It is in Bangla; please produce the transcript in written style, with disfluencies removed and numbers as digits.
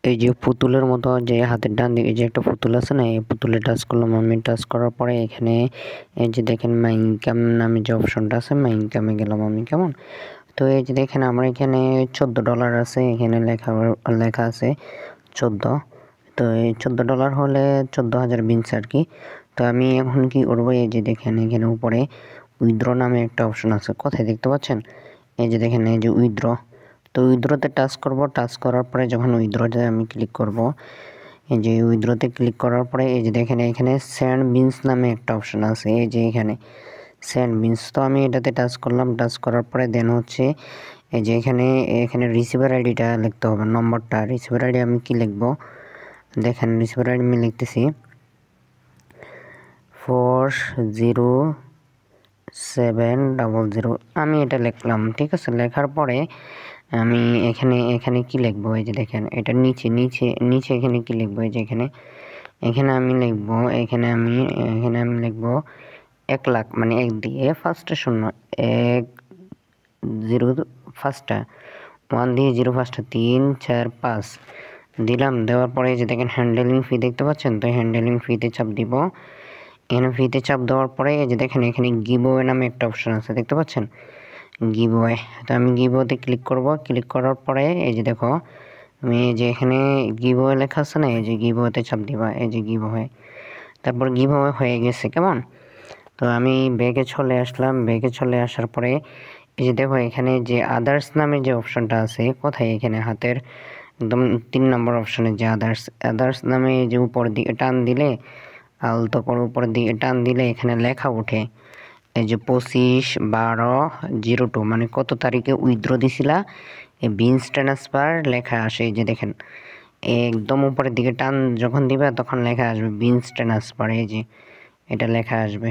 এই যে পুতুলের মতো যে হাতের ডান দিকে যে একটা পুতুল আছে না, এই পুতুলে টাচ করলাম আমি। টাচ করার পরে এখানে এই যে দেখেন মাই ইনকাম নামে যে অপশনটা আছে, মাই ইনকামে গেলাম আমি। কেমন? তো এই যে দেখেন আমার এখানে $14 আছে, এখানে লেখা আছে 14। তো এই $14 হলে 14,000 বিনস আর কি। তো আমি এখন কি করবো, এই যে দেখেন এখানে উপরে উইথড্র নামে একটা অপশন আছে, কোথায় দেখতে পাচ্ছেন? এই যে দেখেন এই যে উইথড্র। তো উইথড্রতে টাচ করব। টাচ করার পরে যখন উইথড্রতে আমি ক্লিক করব, এই যে উইথড্রতে ক্লিক করার পরে এই যে দেখেন এখানে সেন্ড বিনস নামে একটা অপশন আছে, এই যে এখানে সেন্ড বিনস। তো আমি এটাতে টাচ করলাম। টাচ করার পরে দেন হচ্ছে এই যে এখানে রিসিভার আইডিটা লিখতে হবে, নম্বরটা। রিসিভার আইডি আমি কি লিখব দেখেন, রিসিভার আইডি আমি লিখতেছি 40700। আমি এটা লিখলাম, ঠিক আছে। লেখার পরে আমি এখানে কি লিখবো, এই যে দেখেন এটা নিচে এখানে কি লিখবো, এই যে এখানে আমি লিখবো, এখানে আমি লিখবো 1 লাখ, মানে 1 দিয়ে ফার্স্টে 0, 1 0 ফার্স্টটা, 1 দিয়ে 0 ফার্স্টটা, 3 4 5 দিলাম। দেওয়ার পরে এই যে দেখেন হ্যান্ডেলিং ফি দেখতে পাচ্ছেন, তো হ্যান্ডেলিং ফিতে চাপ দিব। এখানে ফিতে চাপ দেওয়ার পরে এই যে দেখেন এখানে গিভওয়ে নামে একটা অপশন আছে, দেখতে পাচ্ছেন গিভওয়ে। তো আমি গিভওয়েতে ক্লিক করব। ক্লিক করার পরে এই যে দেখো আমি এই যে এখানে গিভওয়ে লেখা আছে না, এই যে গিভওয়েতে চাপ দিবা, এই যে গিভওয়ে। তারপর গিভওয়ে হয়ে গেছে। কেমন? তো আমি ব্যাগে চলে আসলাম। ব্যাগে চলে আসার পরে এই যে দেখো এখানে যে আদার্স নামে যে অপশনটা আছে, কোথায়? এখানে হাতের একদম 3 নম্বর অপশনে যে আদার্স নামে যে উপর দিকে টান দিলে, আলতো করে উপরের দিকে টান দিলে এখানে লেখা ওঠে এই যে 25/12/02, মানে কত তারিখে উইথড্র দিছিলা, এই বিনস ট্রান্সফার লেখা আসে। এই যে দেখেন একদম উপরের দিকে টান যখন দিবে তখন লেখা আসবে বিনস ট্রান্সফার, এই যে এটা লেখা আসবে।